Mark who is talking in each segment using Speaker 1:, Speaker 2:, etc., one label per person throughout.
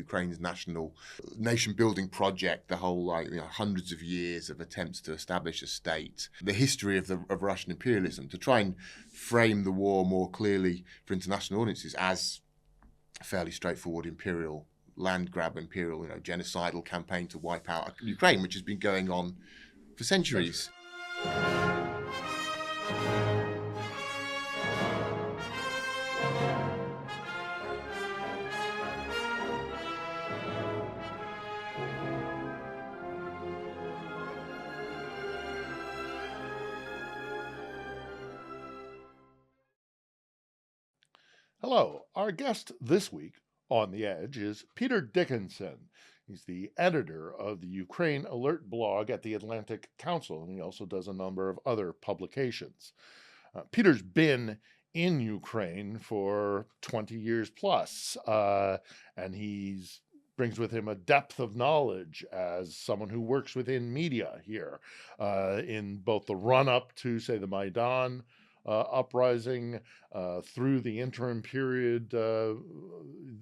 Speaker 1: Ukraine's national nation-building project, the whole hundreds of years of attempts to establish a state, the history of Russian imperialism, to try and frame the war more clearly for international audiences as a fairly straightforward imperial land grab, imperial genocidal campaign to wipe out Ukraine, which has been going on for centuries.
Speaker 2: Hello, our guest this week on The Edge is Peter Dickinson. He's the editor of the UkraineAlert blog at the Atlantic Council, and he also does a number of other publications. Peter's been in Ukraine for 20 years plus, and he brings with him a depth of knowledge as someone who works within media here in both the run-up to, say, the Maidan uprising, through the interim period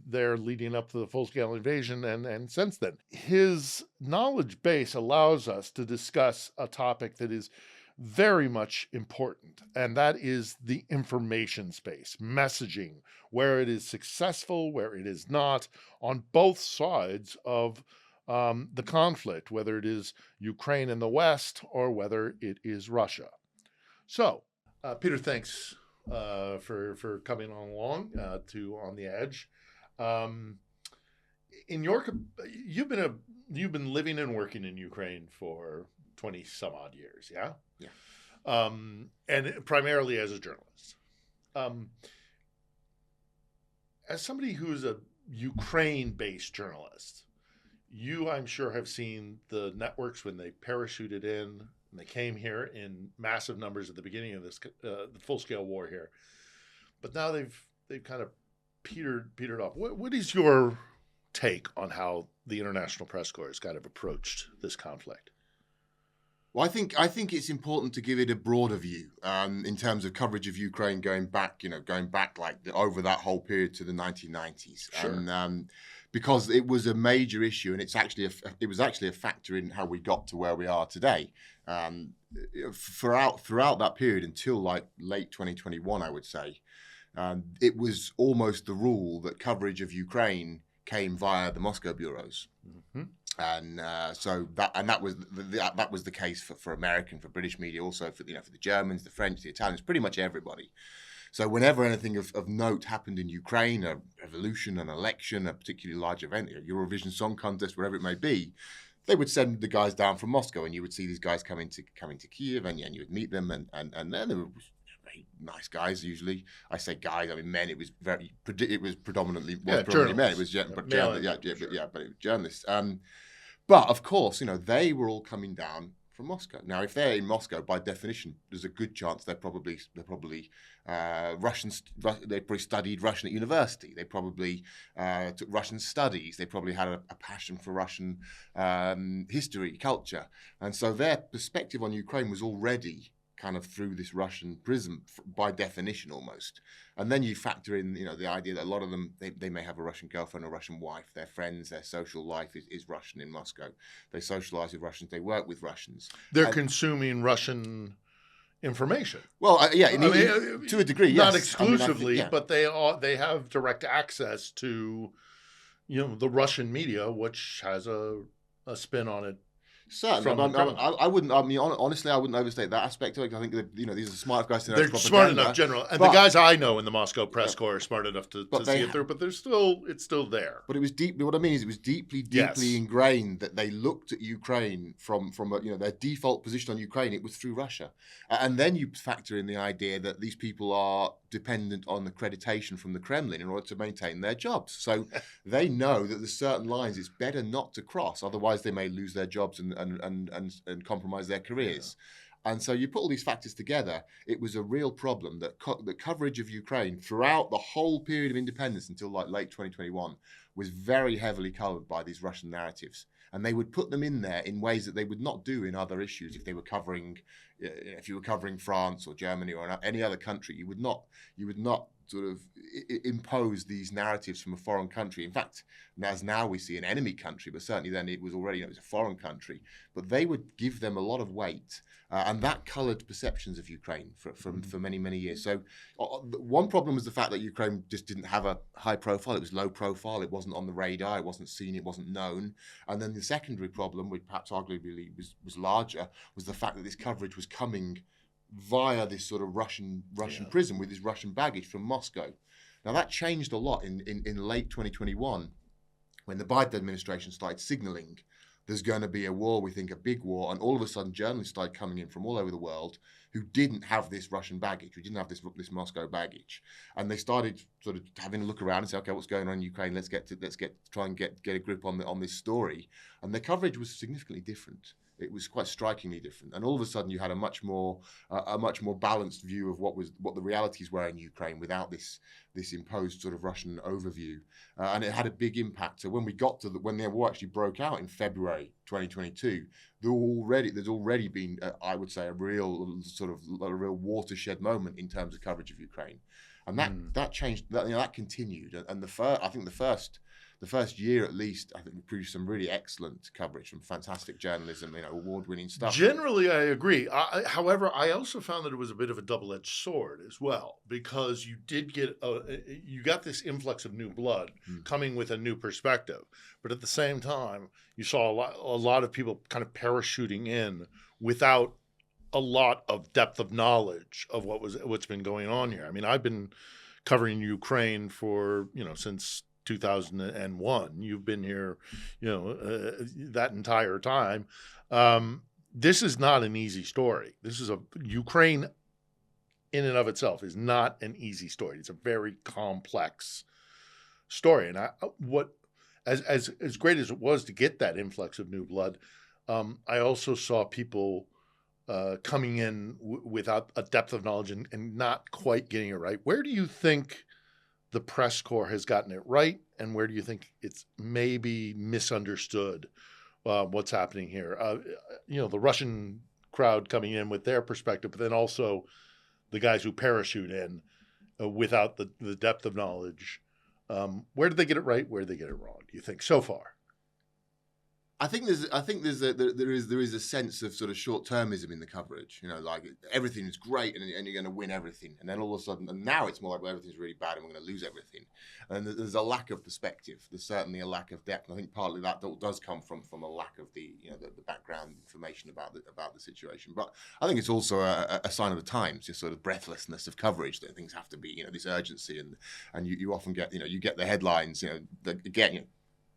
Speaker 2: there leading up to the full-scale invasion, and since then. His knowledge base allows us to discuss a topic that is very much important, and that is the information space, messaging, where it is successful, where it is not, on both sides of the conflict, whether it is Ukraine in the West or whether it is Russia. So, Peter, thanks for coming along to On the Edge. You've been living and working in Ukraine for 20 some odd years, yeah?
Speaker 1: Yeah.
Speaker 2: And primarily as a journalist. As somebody who's a Ukraine-based journalist, you, I'm sure, have seen the networks when they parachuted in. And they came here in massive numbers at the beginning of this the full-scale war here, but now they've kind of petered off. What is your take on how the international press corps has kind of approached this conflict?
Speaker 1: Well, I think it's important to give it a broader view in terms of coverage of Ukraine going back like over that whole period to the 1990s.
Speaker 2: Sure.
Speaker 1: And, because it was a major issue, and it was actually a factor in how we got to where we are today. Throughout that period until like late 2021, I would say, it was almost the rule that coverage of Ukraine came via the Moscow bureaus.
Speaker 2: Mm-hmm.
Speaker 1: And so that was the case for American, for British media, also for the Germans, the French, the Italians, pretty much everybody. So whenever anything of note happened in Ukraine, a revolution, an election, a particularly large event, a Eurovision Song Contest, whatever it may be, they would send the guys down from Moscow, and you would see these guys coming to Kyiv, and you would meet them, and then they were very nice guys. Usually, I say guys, I mean men. It was predominantly men. It was but it was journalists. But of course, they were all coming down from Moscow. Now, if they're in Moscow, by definition, there's a good chance they're probably Russians. They probably studied Russian at university. They probably took Russian studies. They probably had a passion for Russian history, culture, and so their perspective on Ukraine was already kind of through this Russian prism, by definition, almost. And then you factor in, the idea that a lot of them, they may have a Russian girlfriend or Russian wife. Their friends, their social life is Russian in Moscow. They socialize with Russians. They work with Russians.
Speaker 2: They're consuming Russian information.
Speaker 1: Well, to a degree, yes.
Speaker 2: Not exclusively, but they have direct access to, the Russian media, which has a spin on it.
Speaker 1: Certainly, I wouldn't. Honestly, I wouldn't overstate that aspect of it. I think that these are smart guys to know.
Speaker 2: They're smart enough, general, and the guys I know in the Moscow press corps are smart enough to see it through. But it's still there.
Speaker 1: But it was deeply. What I mean is, it was deeply ingrained that they looked at Ukraine from their default position on Ukraine. It was through Russia, and then you factor in the idea that these people are dependent on accreditation from the Kremlin in order to maintain their jobs. So they know that there's certain lines it's better not to cross, otherwise they may lose their jobs and compromise their careers. Yeah. And so you put all these factors together, it was a real problem that the coverage of Ukraine throughout the whole period of independence until like late 2021 was very heavily covered by these Russian narratives. And they would put them in there in ways that they would not do in other issues. If you were covering France or Germany or any other country, you would not sort of impose these narratives from a foreign country. In fact, as now we see an enemy country, but certainly then it was already, it was a foreign country. But they would give them a lot of weight, and that coloured perceptions of Ukraine for many, many years. So one problem was the fact that Ukraine just didn't have a high profile. It was low profile. It wasn't on the radar. It wasn't seen. It wasn't known. And then the secondary problem, which perhaps arguably was larger, was the fact that this coverage was coming via this sort of Russian prism with this Russian baggage from Moscow. Now that changed a lot in late 2021 when the Biden administration started signaling there's going to be a war, we think a big war, and all of a sudden journalists started coming in from all over the world who didn't have this Russian baggage, who didn't have this Moscow baggage, and they started sort of having a look around and say, okay, what's going on in Ukraine? Let's try and get a grip on this story, and their coverage was significantly different. It was quite strikingly different, and all of a sudden you had a much more balanced view of what the realities were in Ukraine without this imposed sort of Russian overview, and it had a big impact. So when the war actually broke out in February 2022, there's already been I would say a real watershed moment in terms of coverage of Ukraine, and that changed. That continued, and I think the first year at least, I think we produced some really excellent coverage, some fantastic journalism, award-winning stuff.
Speaker 2: Generally, I agree. However, I also found that it was a bit of a double-edged sword as well, because you did you got this influx of new blood coming with a new perspective, but at the same time, you saw a lot of people kind of parachuting in without a lot of depth of knowledge of what's been going on here. I mean, I've been covering Ukraine for since 2001. You've been here, that entire time. This is not an easy story. Ukraine in and of itself is not an easy story. It's a very complex story. And as great as it was to get that influx of new blood, I also saw people coming in without a depth of knowledge and not quite getting it right. Where do you think the press corps has gotten it right, and where do you think it's maybe misunderstood what's happening here? The Russian crowd coming in with their perspective, but then also the guys who parachute in without the depth of knowledge. Where did they get it right? Where did they get it wrong, do you think, so far?
Speaker 1: I think there is a sense of sort of short-termism in the coverage. Like everything is great and you're going to win everything, and then all of a sudden, and now it's more like, well, everything's really bad and we're going to lose everything. And there's a lack of perspective. There's certainly a lack of depth. And I think partly that does come from a lack of the background information about the situation. But I think it's also a sign of the times, just sort of breathlessness of coverage, that things have to be this urgency, and you often get you get the headlines. Again,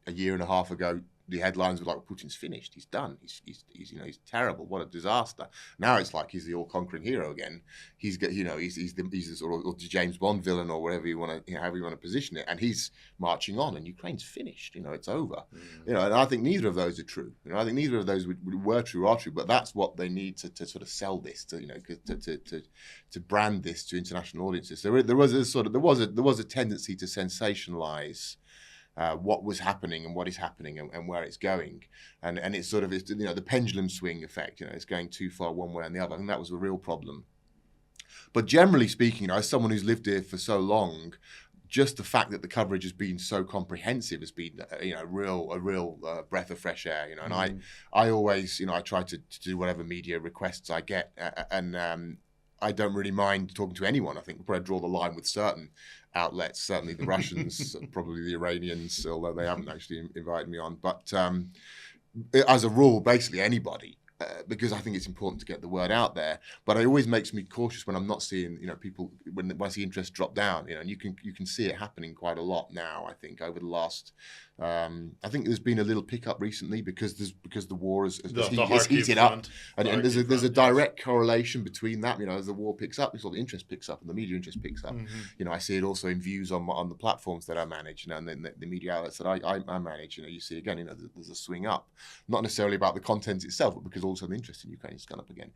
Speaker 1: a year and a half ago, the headlines were like, Putin's finished, he's done, he's terrible, what a disaster. Now it's like he's the all-conquering hero again. He's the sort of James Bond villain, or whatever you want to, however you want to position it, and he's marching on, and Ukraine's finished. It's over. And I think neither of those are true. I think neither of those were true or are true, but that's what they need to sort of sell this, to brand this to international audiences. There was a tendency to sensationalize what was happening and what is happening and where it's going, and it's sort of the pendulum swing effect. It's going too far one way and the other. I think that was a real problem. But generally speaking, as someone who's lived here for so long, just the fact that the coverage has been so comprehensive has been a real breath of fresh air. And I always I try to do whatever media requests I get, and I don't really mind talking to anyone. I think we'll probably draw the line with certain outlets, certainly the Russians, probably the Iranians, although they haven't actually invited me on. But as a rule, basically anybody, because I think it's important to get the word out there. But it always makes me cautious when I'm not seeing people, when I see interest drop down. And you can see it happening quite a lot now. I think over the last. I think there's been a little pickup recently because the war has heated up, and there's a direct correlation between that. As the war picks up, the interest picks up and the media interest picks up. I see it also in views on the platforms that I manage, and then the media outlets that I manage. You see again, there's a swing up, not necessarily about the content itself, but because also the interest in Ukraine has gone up again.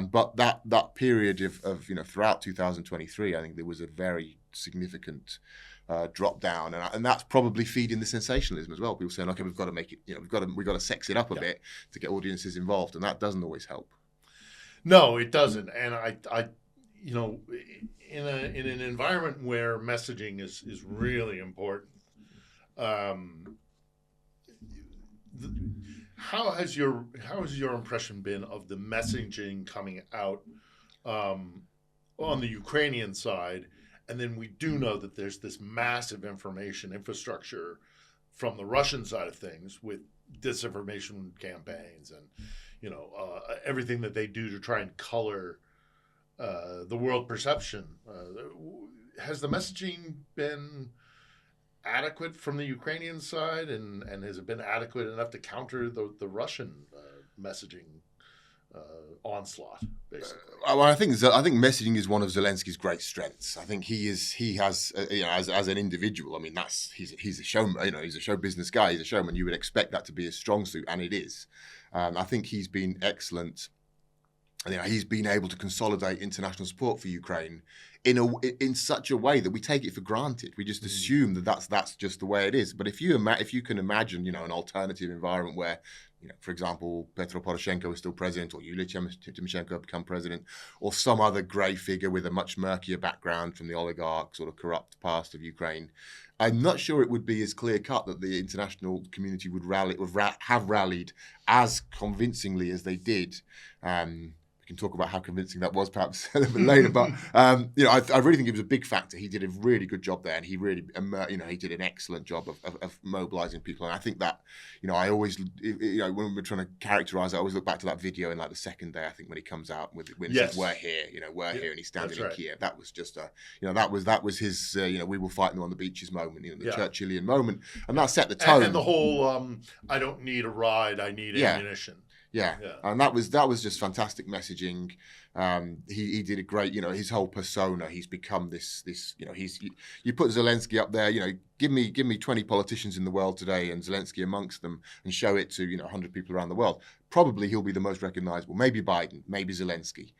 Speaker 1: But that period of throughout 2023, I think there was a very significant drop down, and that's probably feeding the sensationalism as well. People saying, okay, we've got to make it, we've got to sex it up a bit to get audiences involved, and that doesn't always help.
Speaker 2: No, it doesn't. And I you know, in an environment where messaging is really important, how has your impression been of the messaging coming out on the Ukrainian side? And then we do know that there's this massive information infrastructure from the Russian side of things with disinformation campaigns and everything that they do to try and color the world perception. Has the messaging been adequate from the Ukrainian side, and has it been adequate enough to counter the Russian messaging onslaught, basically?
Speaker 1: Well, I think messaging is one of Zelensky's great strengths. I think he has as an individual. I mean, he's a showman. He's a show business guy. He's a showman. You would expect that to be his strong suit, and it is. I think he's been excellent. He's been able to consolidate international support for Ukraine in such a way that we take it for granted. We just assume that that's just the way it is. But if you can imagine, an alternative environment where, for example, Petro Poroshenko is still president, or Yulia Tymoshenko become president, or some other grey figure with a much murkier background from the oligarch sort of corrupt past of Ukraine, I'm not sure it would be as clear cut that the international community would have rallied as convincingly as they did. We can talk about how convincing that was perhaps a little bit later, but I really think it was a big factor. He did a really good job there, and he really, he did an excellent job of mobilizing people. And I think that, I always, when we're trying to characterize it, I always look back to that video in like the second day, I think, when he comes out when he says, "We're here," we're here, and he's standing in Kiev. That was just that was his, "We will fight them on the beaches" moment, the Churchillian moment, and that set the tone.
Speaker 2: And the whole, I don't need a ride, I need ammunition.
Speaker 1: Yeah, and that was just fantastic messaging. He did a great, his whole persona. He's become this. You put Zelenskyy up there. Give me 20 politicians in the world today, and Zelenskyy amongst them, and show it to 100 people around the world. Probably he'll be the most recognizable. Maybe Biden, maybe Zelenskyy.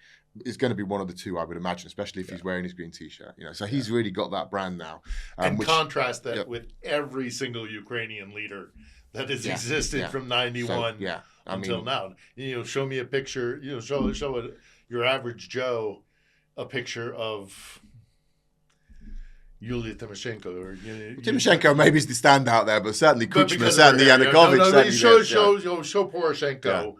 Speaker 1: It's going to be one of the two, I would imagine, especially if he's wearing his green T-shirt. So he's really got that brand now.
Speaker 2: And contrast that with every single Ukrainian leader that has existed from 91 until now. Show me a picture. Show your average Joe a picture of Yulia Tymoshenko.
Speaker 1: Tymoshenko maybe is the standout there, but certainly Kuchma, certainly Yanukovych.
Speaker 2: Show Poroshenko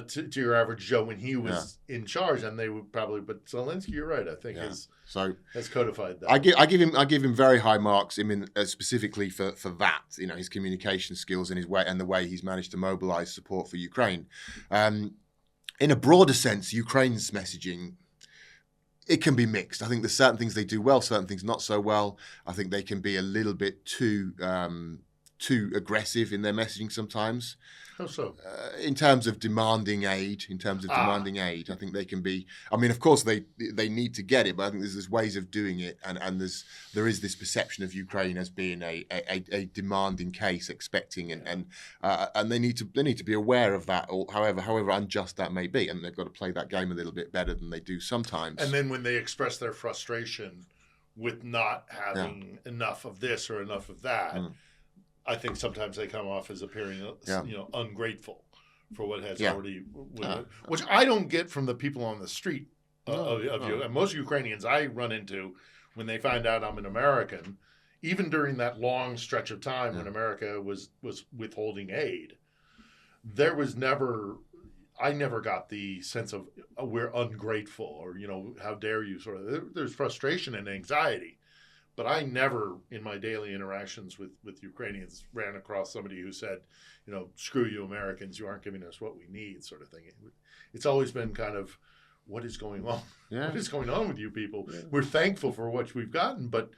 Speaker 2: to your average Joe when he was in charge, and they would probably. But Zelenskyy, you're right. I think has codified that.
Speaker 1: I give him very high marks. Specifically for that. His communication skills and the way he's managed to mobilize support for Ukraine. In a broader sense, Ukraine's messaging, it can be mixed. I think there's certain things they do well, certain things not so well. I think they can be a little bit too aggressive in their messaging sometimes.
Speaker 2: How so?
Speaker 1: In terms of demanding aid, I think they can be. Of course they need to get it, but I think there's ways of doing it, and there is this perception of Ukraine as being a demanding case, expecting, and they need to be aware of that, or however unjust that may be, and they've got to play that game a little bit better than they do sometimes.
Speaker 2: And then when they express their frustration with not having enough of this or enough of that. I think sometimes they come off as appearing, ungrateful for what has already, which I don't get from the people on the street of you. And most Ukrainians I run into, when they find out I'm an American, even during that long stretch of time when America was withholding aid, I never got the sense of we're ungrateful or how dare you there's frustration and anxiety. But I never, in my daily interactions with Ukrainians, ran across somebody who said, screw you Americans, you aren't giving us what we need, sort of thing. It's always been kind of, what is going on? Yeah. What is going on with you people? Yeah. We're thankful for what we've gotten, but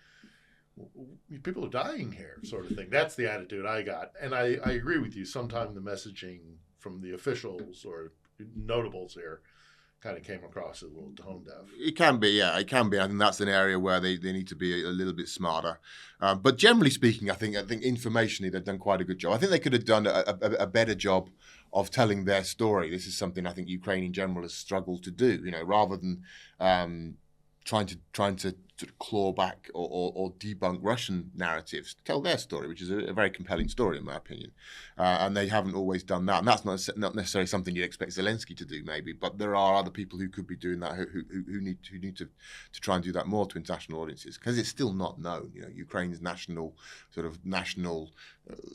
Speaker 2: people are dying here, sort of thing. That's the attitude I got. And I agree with you. Sometimes the messaging from the officials or notables here kind of came across as a little tone deaf.
Speaker 1: It can be, it can be. I think that's an area where they need to be a little bit smarter. But generally speaking, I think informationally they've done quite a good job. I think they could have done a better job of telling their story. This is something I think Ukraine in general has struggled to do. Rather than trying to sort of claw back or debunk Russian narratives, tell their story, which is a very compelling story in my opinion. And they haven't always done that. And that's not necessarily something you'd expect Zelenskyy to do maybe, but there are other people who could be doing that who need to try and do that more to international audiences, because it's still not known. Ukraine's national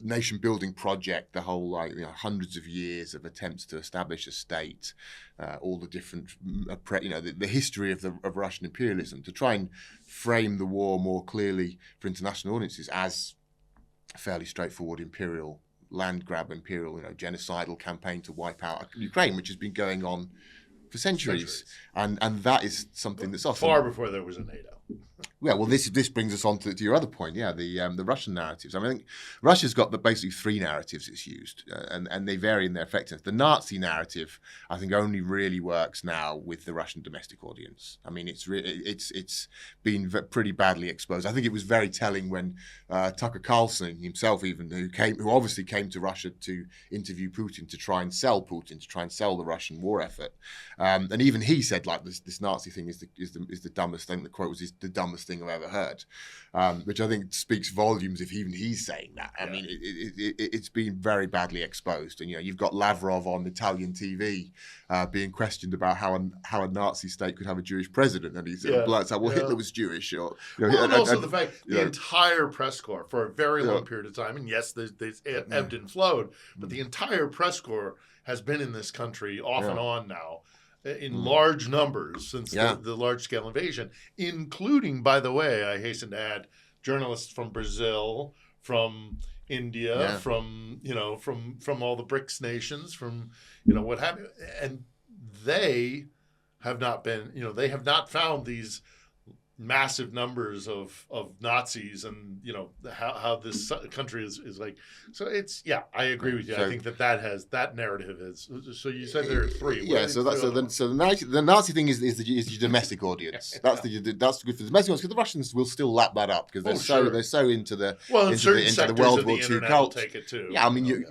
Speaker 1: nation building project, the whole hundreds of years of attempts to establish a state, all the different the history of Russian imperialism, to try and frame the war more clearly for international audiences as a fairly straightforward imperial land grab, imperial genocidal campaign to wipe out Ukraine, which has been going on for centuries. And that is something that's often
Speaker 2: far before there was a NATO.
Speaker 1: Yeah, well, this brings us on to your other point. Yeah, the Russian narratives. I mean, I think Russia's got basically three narratives it's used, and they vary in their effectiveness. The Nazi narrative, I think, only really works now with the Russian domestic audience. I mean, it's been pretty badly exposed. I think it was very telling when Tucker Carlson himself, even who obviously came to Russia to interview Putin, to try and sell the Russian war effort, and even he said like this Nazi thing is the dumbest thing. The quote was the dumbest thing I've ever heard, which I think speaks volumes if even he's saying that. I mean, it's been very badly exposed, and you've got Lavrov on Italian TV being questioned about how a Nazi state could have a Jewish president, and he's blurts out, "Well, Hitler was Jewish," or
Speaker 2: and also the fact the entire press corps for a very long period of time, and yes, there's ebbed and flowed, but the entire press corps has been in this country off and on now, in large numbers since the large-scale invasion, including, by the way, I hasten to add, journalists from Brazil, from India, from all the BRICS nations, from what have you, and they have not been, they have not found these massive numbers of Nazis, and how this country is like. So it's I agree with you. So, I think that narrative is. So you said there are three.
Speaker 1: The Nazi thing is the domestic audience. That's good for the domestic audience, because the Russians will still lap that up, because they're so into the World War II cult.
Speaker 2: Take it too.
Speaker 1: Yeah, I mean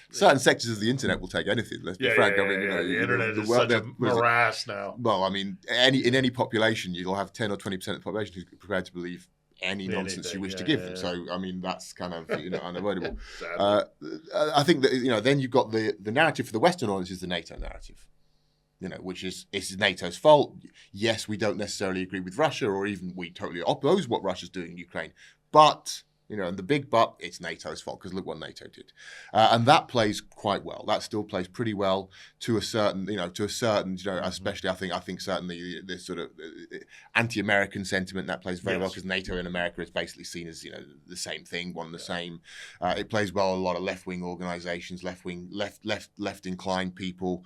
Speaker 1: certain sectors of the internet will take anything. Let's be frank. I mean,
Speaker 2: the internet is such a morass now.
Speaker 1: Well, I mean, in any population, you'll have 10 or 20% of the population who's prepared to believe any nonsense you wish to give them. So, I mean, that's kind of unavoidable. I think that then you've got the narrative for the Western audience is the NATO narrative. Which is it's NATO's fault. Yes, we don't necessarily agree with Russia, or even we totally oppose what Russia's doing in Ukraine, but. And the big but, it's NATO's fault, because look what NATO did, and that plays quite well. That still plays pretty well to a certain, especially I think certainly this sort of anti-American sentiment that plays very well, because NATO in America is basically seen as the same thing, one and the same. It plays well a lot of left-wing organisations, left inclined people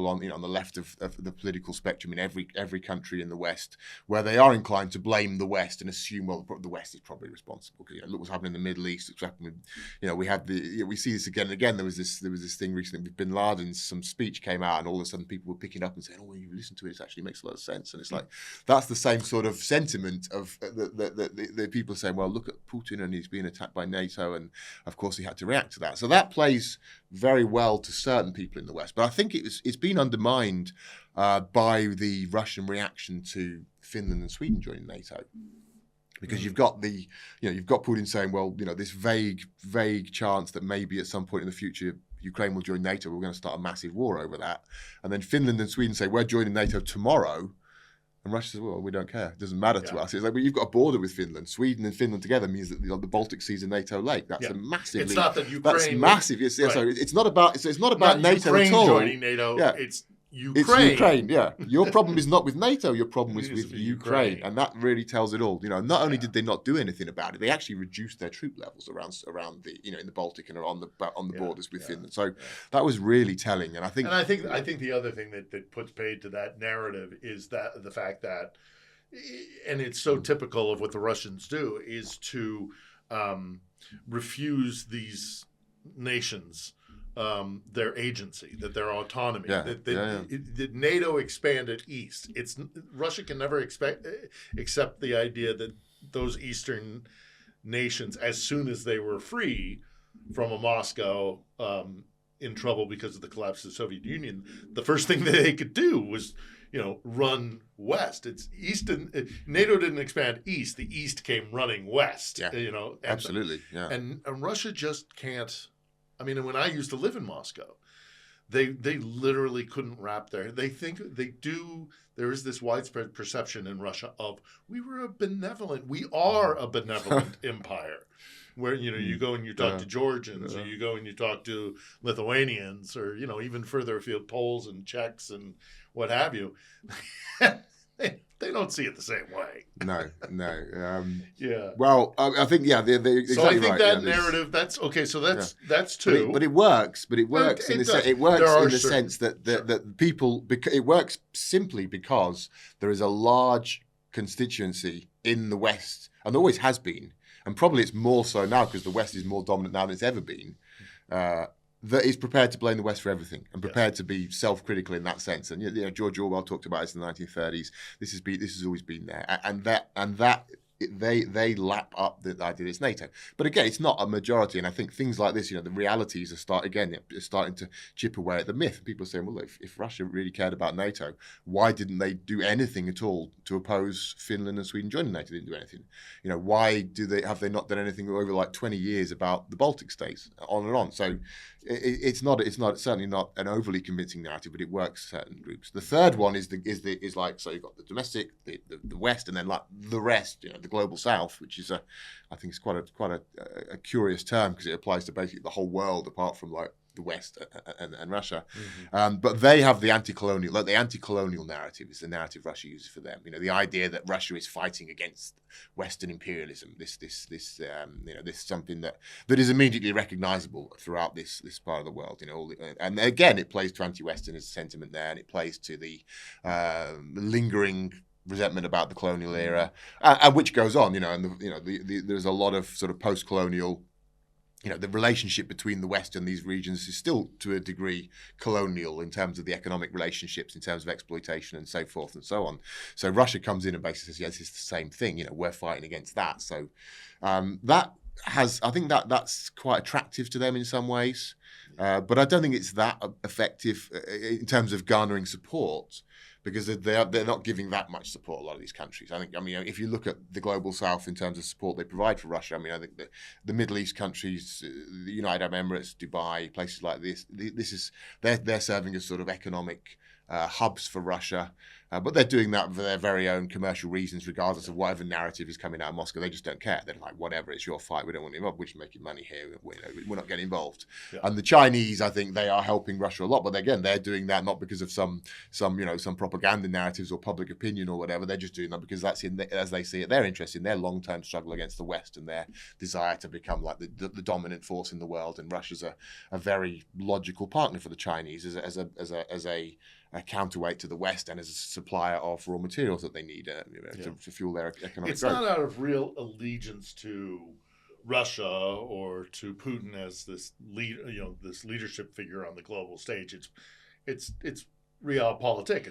Speaker 1: on the left of the political spectrum in every country in the West, where they are inclined to blame the West and assume the West is probably responsible. Look what's happening in the Middle East. What's happening with, we see this again and again. There was this thing recently with Bin Laden. Some speech came out, and all of a sudden people were picking up and saying, "Oh, when you listen to it, it actually makes a lot of sense." And it's like that's the same sort of sentiment of the people saying, "Well, look at Putin, and he's being attacked by NATO, and of course he had to react to that." So that plays very well to certain people in the West, but I think it's been undermined by the Russian reaction to Finland and Sweden joining NATO. Because you've got Putin saying, well, this vague chance that maybe at some point in the future Ukraine will join NATO, we're going to start a massive war over that. And then Finland and Sweden say, we're joining NATO tomorrow. And Russia says, well, we don't care. It doesn't matter to us. It's like, well, you've got a border with Finland. Sweden and Finland together means that the Baltic Sea is a NATO lake. That's a massively...
Speaker 2: It's not that Ukraine...
Speaker 1: That's massive. It's not about NATO
Speaker 2: Ukraine
Speaker 1: at all.
Speaker 2: Joining NATO.
Speaker 1: Yeah.
Speaker 2: It's Ukraine.
Speaker 1: It's Ukraine, yeah. Your problem is not with NATO. Your problem is with Ukraine. And that really tells it all. Not only did they not do anything about it, they actually reduced their troop levels around the in the Baltic and on the borders with Finland. So that was really telling. And I think
Speaker 2: the other thing that puts paid to that narrative is that the fact that, and it's so typical of what the Russians do, is to refuse these nations their agency, their autonomy. That NATO expanded east. Russia can never accept the idea that those eastern nations, as soon as they were free from a Moscow in trouble because of the collapse of the Soviet Union, the first thing that they could do was run west. It's east, and NATO didn't expand east. The east came running west.
Speaker 1: Yeah, absolutely. Yeah,
Speaker 2: and Russia just can't. I mean, when I used to live in Moscow, they literally couldn't wrap they think they do. There is this widespread perception in Russia of we are a benevolent empire, where you go and you talk to Georgians, or you go and you talk to Lithuanians, or even further afield, Poles and Czechs and what have you. They don't see it the same way.
Speaker 1: No.
Speaker 2: Yeah.
Speaker 1: Well, I think exactly
Speaker 2: so I think
Speaker 1: right.
Speaker 2: that narrative. That's okay. So that's two.
Speaker 1: But it works. But it works in the sense that people. It works simply because there is a large constituency in the West, and always has been, and probably it's more so now because the West is more dominant now than it's ever been. That is prepared to blame the West for everything, and prepared to be self-critical in that sense. And George Orwell talked about this in the 1930s. This has always been there, and that they lap up the idea it's NATO. But again, it's not a majority, and I think things like this, the realities are starting to chip away at the myth. People are saying, well, if Russia really cared about NATO, why didn't they do anything at all to oppose Finland and Sweden joining NATO? They didn't do anything. Why have they not done anything over like 20 years about the Baltic states, on and on? So it's certainly not an overly convincing narrative, but it works for certain groups. The third one is like, so you've got the domestic, the West, and then like the rest, the global South, which is I think it's quite a curious term because it applies to basically the whole world apart from like the West and Russia. Mm-hmm. But they have the anti-colonial narrative is the narrative Russia uses for them. The idea that Russia is fighting against Western imperialism. This something that is immediately recognizable throughout this part of the world. And again, it plays to anti-Western sentiment there, and it plays to the lingering resentment about the colonial era, and which goes on. There's a lot of sort of post-colonial. The relationship between the West and these regions is still, to a degree, colonial in terms of the economic relationships, in terms of exploitation and so forth and so on. So Russia comes in and basically says, yes, it's the same thing. We're fighting against that. So I think that's quite attractive to them in some ways. But I don't think it's that effective in terms of garnering support, because they're not giving that much support, a lot of these countries. If you look at the global South in terms of support they provide for Russia, I think the Middle East countries, the United Arab Emirates, Dubai, places like this, they're serving as sort of economic hubs for Russia. But they're doing that for their very own commercial reasons, regardless of whatever narrative is coming out of Moscow. They just don't care. They're like, whatever, it's your fight. We don't want to involve. We're just making money here. We're not getting involved. Yeah. And the Chinese, I think, they are helping Russia a lot. But again, they're doing that not because of some propaganda narratives or public opinion or whatever. They're just doing that because that's as they see it, their interest in their long-term struggle against the West and their desire to become like the dominant force in the world. And Russia's a very logical partner for the Chinese as a counterweight to the West and as a supplier of raw materials that they need to fuel their economic growth.
Speaker 2: It's not out of real allegiance to Russia or to Putin as this this leadership figure on the global stage. It's realpolitik.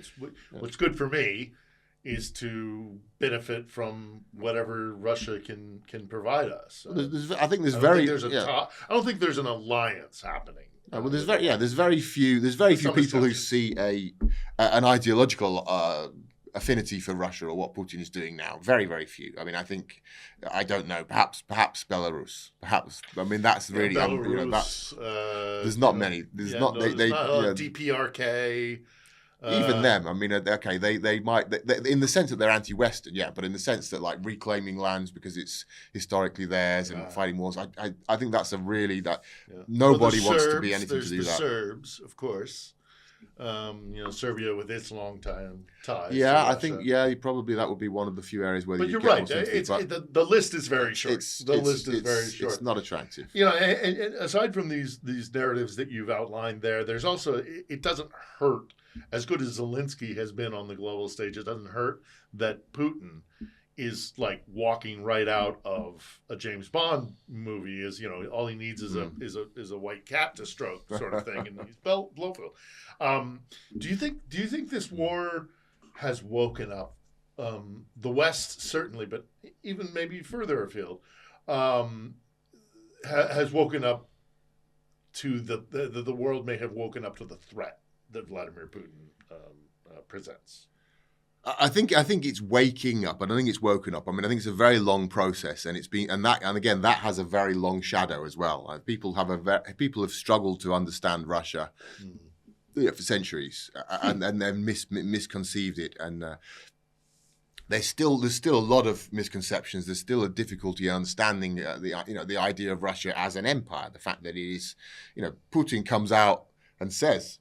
Speaker 2: What's good for me is to benefit from whatever Russia can provide us.
Speaker 1: I don't
Speaker 2: think there's an alliance happening.
Speaker 1: There's very few people who see an ideological affinity for Russia or what Putin is doing now. Very, very few. I don't know. Perhaps Belarus. Perhaps. That's really.
Speaker 2: Belarus,
Speaker 1: there's not many. There's not.
Speaker 2: DPRK.
Speaker 1: Even them, they might, in the sense that they're anti-Western, but in the sense that like reclaiming lands because it's historically theirs and fighting wars, I think that's nobody wants to be anything to do
Speaker 2: that.
Speaker 1: There's the
Speaker 2: Serbs, of course, Serbia with its long time ties.
Speaker 1: Yeah, I think probably that would be one of the few areas where.
Speaker 2: But you're right. The list is very short. The list is very short.
Speaker 1: It's not attractive.
Speaker 2: And aside from these narratives that you've outlined there's also it doesn't hurt. As good as Zelenskyy has been on the global stage, it doesn't hurt that Putin is like walking right out of a James Bond movie. All he needs is a white cat to stroke, sort of thing, and he's blowfield. Do you think this war has woken up the West, certainly, but even maybe further afield, has woken up to the world may have woken up to the threat that Vladimir Putin presents?
Speaker 1: I think it's waking up. I don't think it's woken up. I mean, I think it's a very long process, and again that has a very long shadow as well. People have struggled to understand Russia for centuries, and they've misconceived it, and there's still a lot of misconceptions. There's still a difficulty in understanding the idea of Russia as an empire. The fact that it is, Putin comes out and says,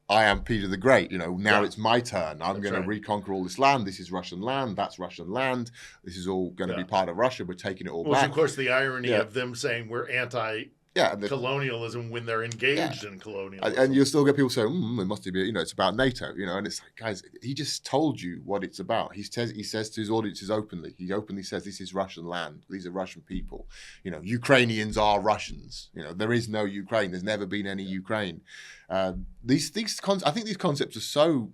Speaker 1: I am Peter the Great. Now it's my turn. I'm going to reconquer all this land. This is Russian land. That's Russian land. This is all going to be part of Russia. We're taking it all back.
Speaker 2: Of course, the irony of them saying we're anti-colonialism when they're engaged in colonialism.
Speaker 1: And you'll still get people saying, it must be, it's about NATO. And it's like, guys, he just told you what it's about. He says to his audiences openly. He openly says this is Russian land. These are Russian people. Ukrainians are Russians. There is no Ukraine. There's never been any Ukraine. I think these concepts are so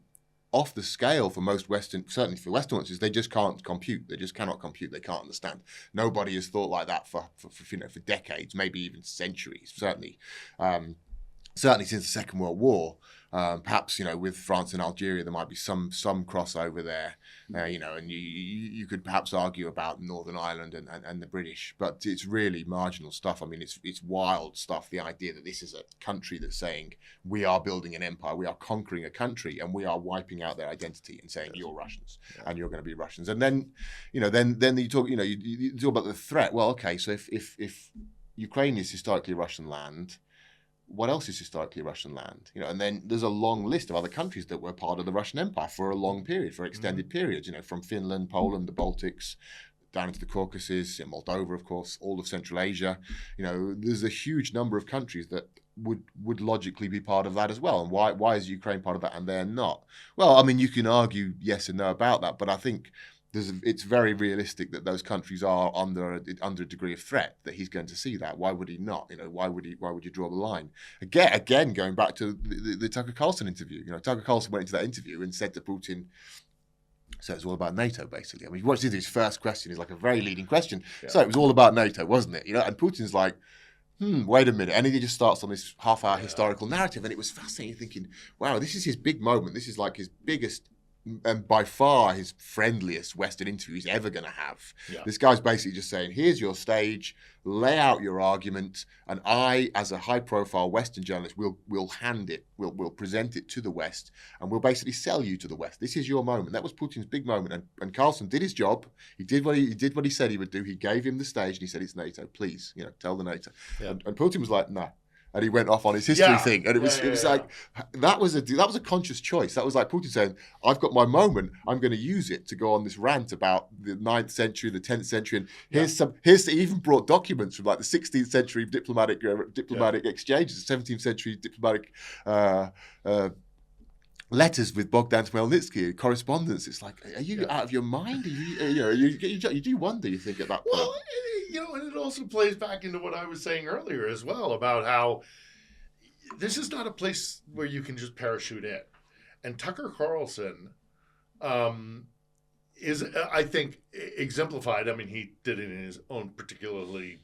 Speaker 1: off the scale for most certainly for Western audiences, they just can't compute. They just cannot compute. They can't understand. Nobody has thought like that for decades, maybe even centuries. Certainly since the Second World War. Perhaps with France and Algeria there might be some crossover there, and you could perhaps argue about Northern Ireland and the British, but it's really marginal stuff. I mean, it's wild stuff. The idea that this is a country that's saying we are building an empire, we are conquering a country, and we are wiping out their identity and saying you're Russians and you're going to be Russians. And then then you talk you talk about the threat. Well, okay, so if Ukraine is historically Russian land, what else is historically Russian land? And then there's a long list of other countries that were part of the Russian Empire for a long period, for extended periods, from Finland, Poland, the Baltics, down into the Caucasus, Moldova, of course, all of Central Asia. There's a huge number of countries that would logically be part of that as well. And why is Ukraine part of that and they're not? Well, I mean, you can argue yes and no about that, but I think it's very realistic that those countries are under a degree of threat, that he's going to see that. Why would he not? Why would you draw the line? Again, going back to the Tucker Carlson interview. Tucker Carlson went into that interview and said to Putin, so it's all about NATO, basically. I mean, what his first question is like a very leading question. Yeah. So it was all about NATO, wasn't it? And Putin's like, wait a minute. And he just starts on this half-hour historical narrative. And it was fascinating thinking, wow, this is his big moment. This is like his biggest and by far his friendliest Western interview he's ever going to have. Yeah. This guy's basically just saying, here's your stage, lay out your argument, and I, as a high-profile Western journalist, will hand it, we'll present it to the West, and we'll basically sell you to the West. This is your moment. That was Putin's big moment, and Carlson did his job. He did what he said he would do. He gave him the stage, and he said, it's NATO, please, tell the NATO. Yeah. And Putin was like, no. And he went off on his history thing, and it was like that was a conscious choice. That was like Putin saying, "I've got my moment. I'm going to use it to go on this rant about the 9th century, the 10th century, and he even brought documents from like the 16th century diplomatic exchanges, the 17th century diplomatic letters with Bogdan Khmelnytsky, correspondence. It's like, are you out of your mind? You do wonder, you think, at that point.
Speaker 2: Well, and it also plays back into what I was saying earlier as well about how this is not a place where you can just parachute in. And Tucker Carlson is, I think, exemplified. I mean, he did it in his own particularly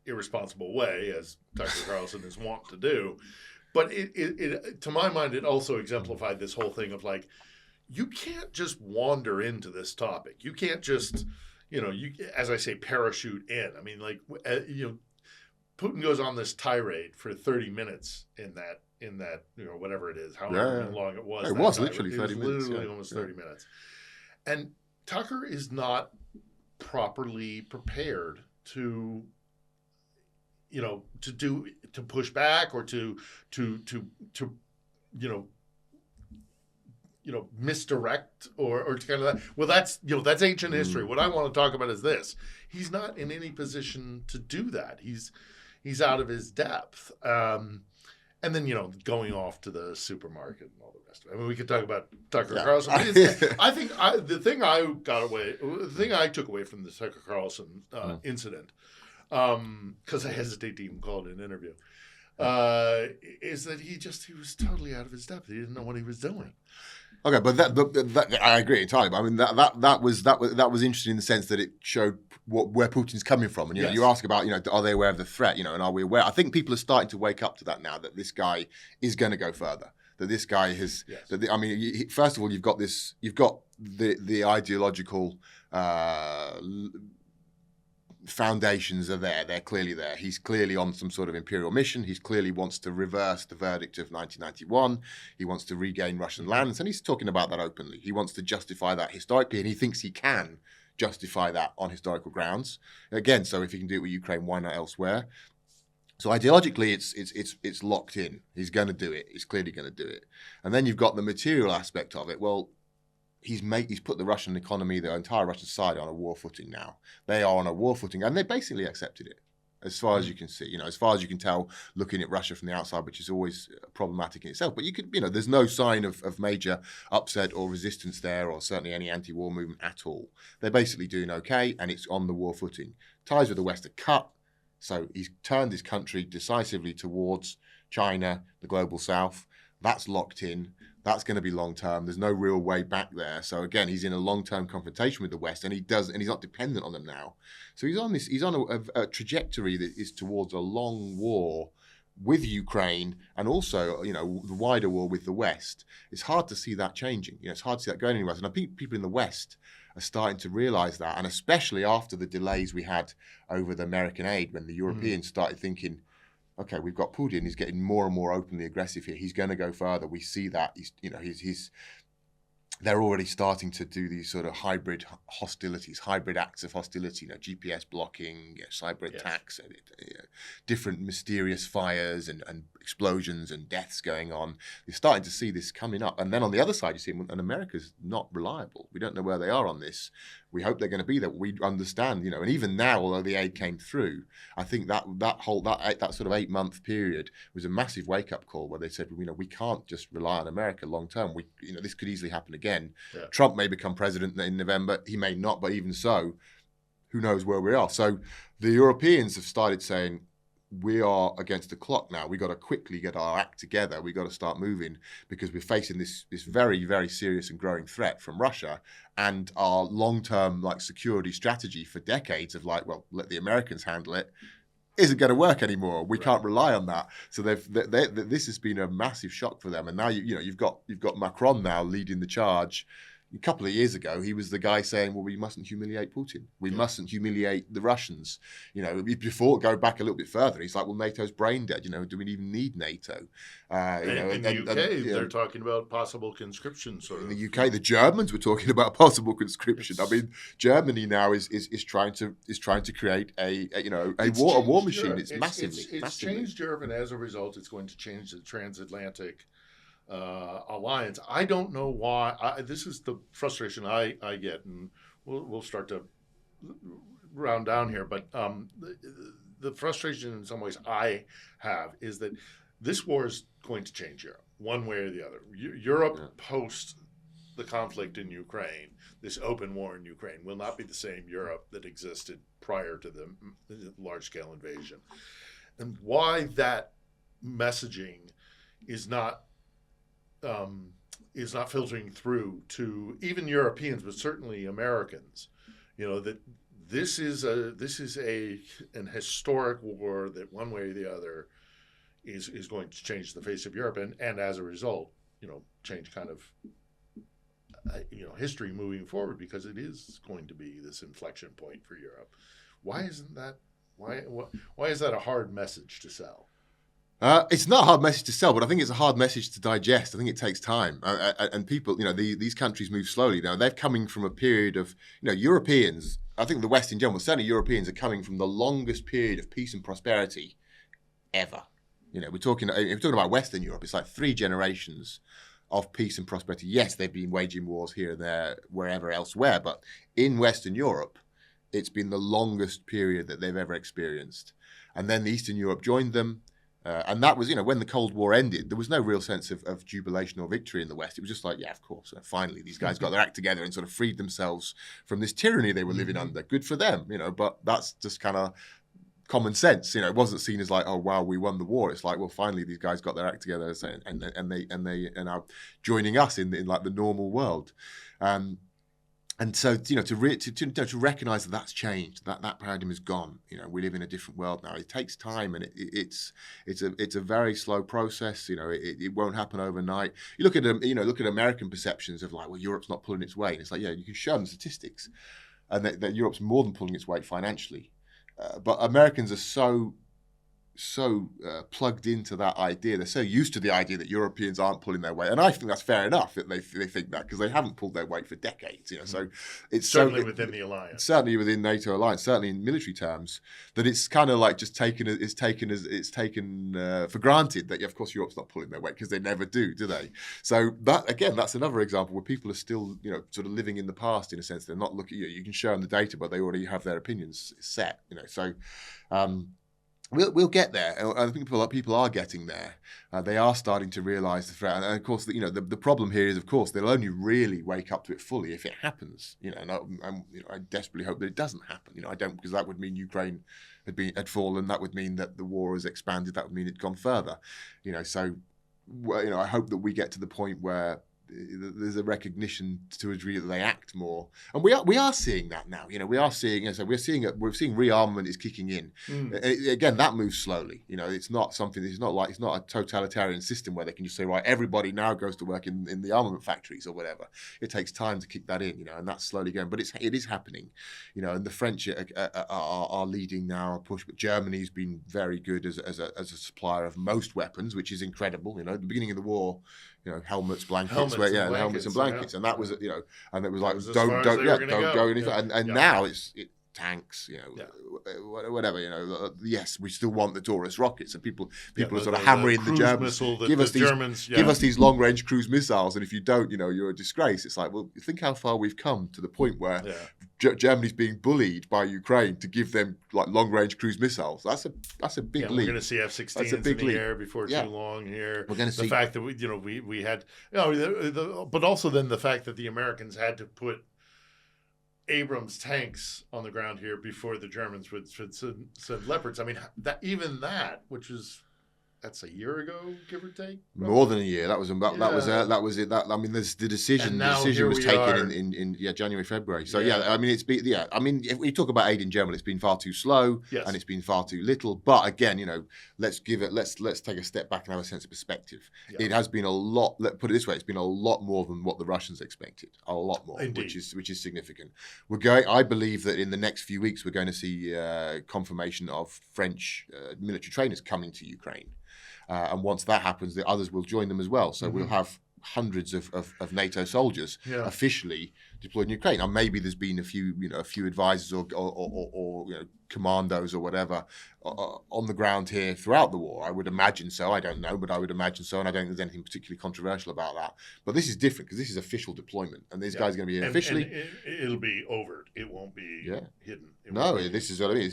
Speaker 2: irresponsible way, as Tucker Carlson is wont to do. But it to my mind, it also exemplified this whole thing of you can't just wander into this topic. You can't just, as I say, parachute in. I mean, Putin goes on this tirade for 30 minutes in that whatever it is, however long it was.
Speaker 1: It was literally 30 minutes.
Speaker 2: It was literally almost 30 minutes. And Tucker is not properly prepared to push back or to misdirect or to kind of that. Well, that's ancient history. What I want to talk about is this. He's not in any position to do that. He's out of his depth. And then, going off to the supermarket and all the rest of it. I mean, we could talk about Tucker Carlson. I think the thing I took away from the Tucker Carlson incident, because I hesitate to even call it an interview, is that he was totally out of his depth. He didn't know what he was doing.
Speaker 1: Okay, but that I agree entirely. But I mean, that was interesting in the sense that it showed where Putin's coming from. And you ask about, are they aware of the threat? And are we aware? I think people are starting to wake up to that now, that this guy is going to go further. that this guy has.
Speaker 2: Yes.
Speaker 1: First of all, you've got the ideological foundations are there. They're clearly there. He's clearly on some sort of imperial mission. He clearly wants to reverse the verdict of 1991. He wants to regain Russian lands, and he's talking about that openly. He wants to justify that historically, and he thinks he can justify that on historical grounds. Again, so if he can do it with Ukraine, why not elsewhere? So ideologically, it's locked in. He's going to do it. He's clearly going to do it. And then you've got the material aspect of it. Well, he's put the Russian economy, the entire Russian society, on a war footing now. They are on a war footing, and they basically accepted it, as far as you can see. As far as you can tell, looking at Russia from the outside, which is always problematic in itself. But you could, there's no sign of major upset or resistance there, or certainly any anti-war movement at all. They're basically doing okay, and it's on the war footing. Ties with the West are cut, so he's turned his country decisively towards China, the global South. That's locked in. That's going to be long term. There's no real way back there. So again, he's in a long term confrontation with the West, and he's not dependent on them now. So he's on a trajectory that is towards a long war with Ukraine, and also the wider war with the West. It's hard to see that changing. It's hard to see that going anywhere. And I think people in the West are starting to realize that, and especially after the delays we had over the American aid, when the Europeans started thinking, okay, we've got Putin. He's getting more and more openly aggressive here. He's going to go further. We see that. They're already starting to do these sort of hybrid hostilities, hybrid acts of hostility, GPS blocking, cyber attacks, different mysterious fires and explosions and deaths going on. You're starting to see this coming up. And then on the other side, you see, and America's not reliable. We don't know where they are on this. We hope they're going to be there. We understand, and even now, although the aid came through, I think that sort of 8-month period was a massive wake-up call where they said, we can't just rely on America long term. This could easily happen again. Yeah. Trump may become president in November. He may not, but even so, who knows where we are? So the Europeans have started saying, we are against the clock now. We got to quickly get our act together. We got to start moving, because we're facing this very, very serious and growing threat from Russia, and our long-term security strategy for decades of let the Americans handle it isn't going to work anymore. We can't rely on that. So this has been a massive shock for them. And now you've got Macron now leading the charge. A couple of years ago, he was the guy saying, well, we mustn't humiliate Putin. We mustn't humiliate the Russians. Before, go back a little bit further, he's like, well, NATO's brain dead. Do we even need NATO?
Speaker 2: In the UK, they're talking about possible conscription.
Speaker 1: In the UK, the Germans were talking about possible conscription. Germany now is trying to create a war machine. It's massively.
Speaker 2: Changed Europe, and as a result, it's going to change the transatlantic alliance. I don't know why. This is the frustration I get, and we'll start to round down here. But the frustration, in some ways, I have is that this war is going to change Europe, one way or the other. Europe post the conflict in Ukraine, this open war in Ukraine, will not be the same Europe that existed prior to the large-scale invasion, and why that messaging is not filtering through to even Europeans, but certainly Americans. That this is an historic war that one way or the other is going to change the face of Europe, and as a result, change kind of history moving forward, because it is going to be this inflection point for Europe. Why isn't that? Why is that a hard message to sell?
Speaker 1: It's not a hard message to sell, but I think it's a hard message to digest. I think it takes time. And people, these countries move slowly. Now, they're coming from a period of, Europeans, I think the West in general, certainly Europeans, are coming from the longest period of peace and prosperity ever. We're talking about Western Europe. It's like 3 generations of peace and prosperity. Yes, they've been waging wars here and there, wherever elsewhere, but in Western Europe, it's been the longest period that they've ever experienced. And then Eastern Europe joined them. And that was, when the Cold War ended, there was no real sense of jubilation or victory in the West. It was just like, yeah, of course, finally these guys got their act together and sort of freed themselves from this tyranny they were living under. Good for them, but that's just kind of common sense. It wasn't seen as like, oh wow, we won the war. It's like, well, finally these guys got their act together, and they are now joining us in like the normal world. And so, to recognise that that's changed, that paradigm is gone. We live in a different world now. It takes time, and it's a very slow process. It won't happen overnight. You look at American perceptions of like, well, Europe's not pulling its weight. And it's like, yeah, you can show them statistics, and that Europe's more than pulling its weight financially. But Americans are so plugged into that idea. They're so used to the idea that Europeans aren't pulling their weight, and I think that's fair enough that they think that, because they haven't pulled their weight for decades. So it's
Speaker 2: certainly within the alliance,
Speaker 1: certainly within NATO alliance, certainly in military terms, that it's kind of like just taken for granted that of course Europe's not pulling their weight, because they never do they? So that, again, that's another example where people are still sort of living in the past, in a sense. They're not looking. You can show them the data, but they already have their opinions set. So. We'll get there. I think people are getting there. They are starting to realise the threat, and of course, the problem here is, of course, they'll only really wake up to it fully if it happens. And I desperately hope that it doesn't happen. I don't, because that would mean Ukraine had fallen. That would mean that the war has expanded. That would mean it'd gone further. So, I hope that we get to the point where there's a recognition to a degree that they act more, and we are seeing that now. We're seeing rearmament is kicking in. Again, that moves slowly. It's not something. It's not a totalitarian system where they can just say, right, everybody now goes to work in the armament factories or whatever. It takes time to kick that in. And that's slowly going, but it is happening. And the French are leading now a push, but Germany's been very good as a supplier of most weapons, which is incredible. At the beginning of the war, helmets, blankets, and blankets, and that was, and it was like, don't go any further. And now it's tanks, whatever. Yes, we still want the Taurus rockets, and people are sort of hammering the Germans. Give us these long range cruise missiles, and if you don't, you're a disgrace. It's like, well, think how far we've come to the point where Germany's being bullied by Ukraine to give them like long range cruise missiles. That's a big leap.
Speaker 2: We're going to see F-16s in the air before too long here.
Speaker 1: We're going to see
Speaker 2: the fact that we had, but also then the fact that the Americans had to put Abrams tanks on the ground here before the Germans would send Leopards. I mean, that's a year ago, give or take.
Speaker 1: More than a year. That was it. The decision was taken in January, February. So if we talk aid in general, it's been far too slow, and it's been far too little. But again, let's take a step back and have a sense of perspective. Yeah. It has been a lot. Let's put it this way: it's been a lot more than what the Russians expected. A lot more, which is significant. I believe that in the next few weeks we're going to see confirmation of French military trainers coming to Ukraine. And once that happens, the others will join them as well. So we'll have hundreds of NATO soldiers officially deployed in Ukraine. Now, maybe there's been a few advisors or commandos or whatever on the ground here throughout the war. I would imagine so. I don't know, but I would imagine so, and I don't think there's anything particularly controversial about that. But this is different because this is official deployment, and these guys are going to be officially.
Speaker 2: And it'll be overt. It won't be hidden.
Speaker 1: This is what I mean.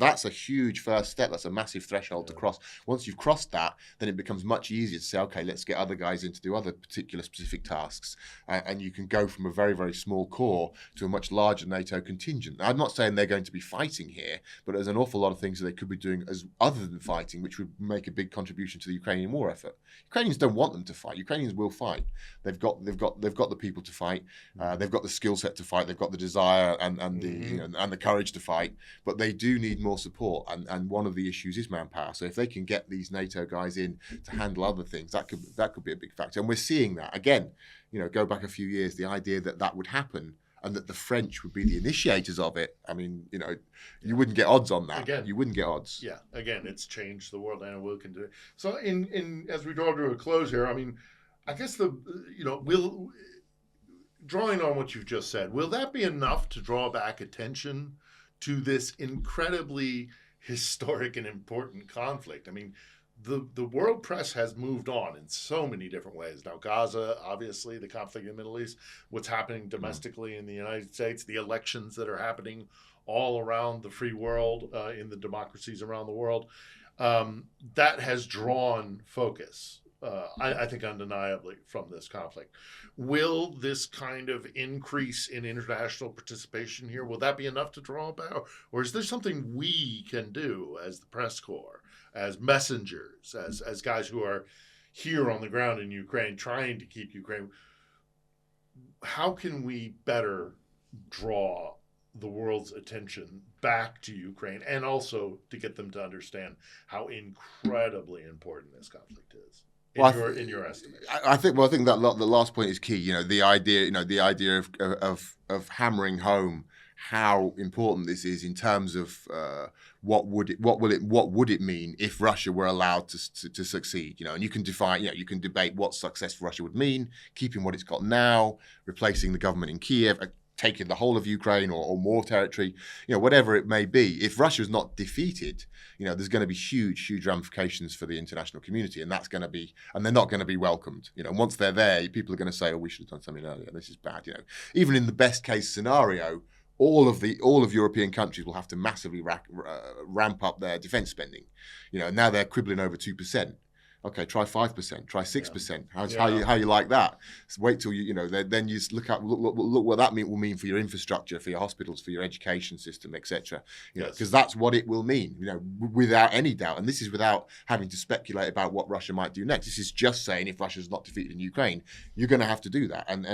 Speaker 1: That's a huge first step. That's a massive threshold to cross. Once you've crossed that, then it becomes much easier to say, okay, let's get other guys in to do other particular specific tasks, and you can go from a very, very small core to a much larger NATO contingent. Now, I'm not saying they're going to be fighting here, but there's an awful lot of things that they could be doing as other than fighting, which would make a big contribution to the Ukrainian war effort. Ukrainians don't want them to fight. Ukrainians will fight. They've got the people to fight. They've got the skill set to fight. They've got the desire and the courage to fight. But they do need more support. And one of the issues is manpower. So if they can get these NATO guys in to handle other things, that could be a big factor. And we're seeing that again. Go back a few years, the idea that would happen and that the French would be the initiators of it. I mean, you wouldn't get odds on that.
Speaker 2: Again,
Speaker 1: you wouldn't get odds.
Speaker 2: Yeah. Again, it's changed the world, and it will continue. So, in as we draw to a close here, I mean, I guess drawing on what you've just said, will that be enough to draw back attention to this incredibly historic and important conflict? I mean, the world press has moved on in so many different ways. Now, Gaza, obviously, the conflict in the Middle East, what's happening domestically in the United States, the elections that are happening all around the free world, in the democracies around the world, that has drawn focus, I think undeniably, from this conflict. Will this kind of increase in international participation here, will that be enough to draw about? Or is there something we can do as the press corps, as messengers, as guys who are here on the ground in Ukraine, trying to keep Ukraine? How can we better draw the world's attention back to Ukraine, and also to get them to understand how incredibly important this conflict is in your estimation.
Speaker 1: I think that the last point is key. The idea of hammering home how important this is in terms of what would it mean if Russia were allowed to succeed. And you can define, you can debate what success for Russia would mean, keeping what it's got now, replacing the government in Kiev, taking the whole of Ukraine or more territory, whatever it may be. If Russia is not defeated, there's going to be huge ramifications for the international community, and they're not going to be welcomed. Once they're there, people are going to say, "Oh, we should have done something earlier. This is bad." Even in the best case scenario, all of European countries will have to massively ramp up their defense spending. Now they're quibbling over 2%. Okay, try 5%, try 6%. How you like that? So wait till then you look what that will mean for your infrastructure, for your hospitals, for your education system, etc. Because that's what it will mean. Without any doubt. And this is without having to speculate about what Russia might do next. This is just saying if Russia's not defeated in Ukraine, you're going to have to do that. And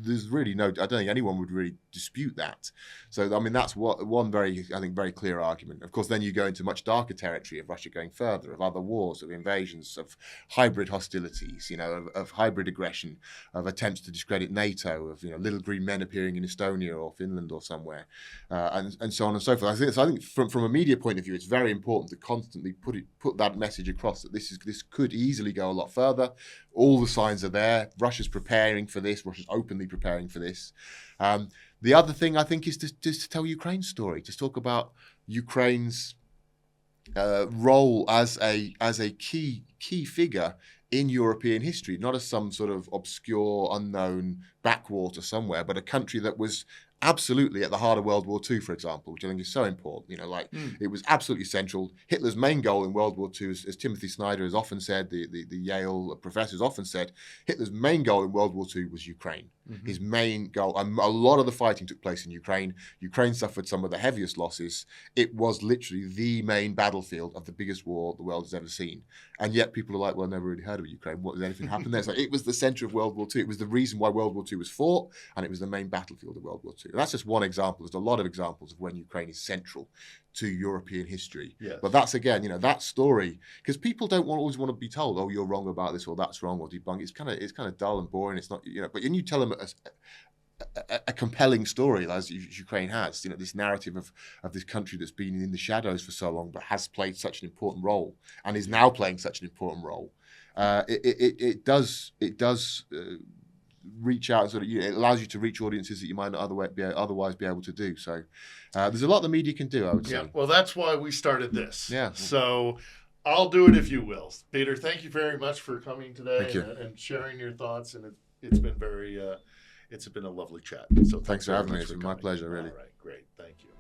Speaker 1: there's really I don't think anyone would really dispute that. So I mean that's one very clear argument. Of course, then you go into much darker territory of Russia going further, of other wars, of invasions, of hybrid hostilities, of hybrid aggression, of attempts to discredit NATO, of little green men appearing in Estonia or Finland or somewhere, and so on and so forth. I think from a media point of view, it's very important to constantly put that message across that this could easily go a lot further. All the signs are there. Russia's preparing for this. Russia's openly preparing for this. The other thing I think is to tell Ukraine's story, to talk about Ukraine's role as a key figure in European history, not as some sort of obscure, unknown backwater somewhere, but a country that was absolutely at the heart of World War II, for example, which I think is so important. It was absolutely central. Hitler's main goal in World War II, as Timothy Snyder has often said, the Yale professor has often said, Hitler's main goal in World War II was Ukraine. Mm-hmm. His main goal, and a lot of the fighting took place in Ukraine. Ukraine suffered some of the heaviest losses. It was literally the main battlefield of the biggest war the world has ever seen. And yet people are like, well, I never really heard of Ukraine. What, did anything happen there? So it was the center of World War II. It was the reason why World War II was fought, and it was the main battlefield of World War II. And that's just one example. There's a lot of examples of when Ukraine is central to European history. Yes. But that's, again, that story, because people don't always want to be told, oh, you're wrong about this, or that's wrong, or debunk. It's kind of dull and boring. It's not, but when you tell them a compelling story as Ukraine has, this narrative of this country that's been in the shadows for so long, but has played such an important role and is now playing such an important role, it does reach out, it allows you to reach audiences that you might not otherwise be able to do. So there's a lot the media can do, I would say.
Speaker 2: Yeah, well, that's why we started this.
Speaker 1: Yeah.
Speaker 2: So I'll do it if you will. Peter, thank you very much for coming today and sharing your thoughts. And it's been it's been a lovely chat. So
Speaker 1: thanks for having me. It's been my pleasure, really.
Speaker 2: All right, great. Thank you.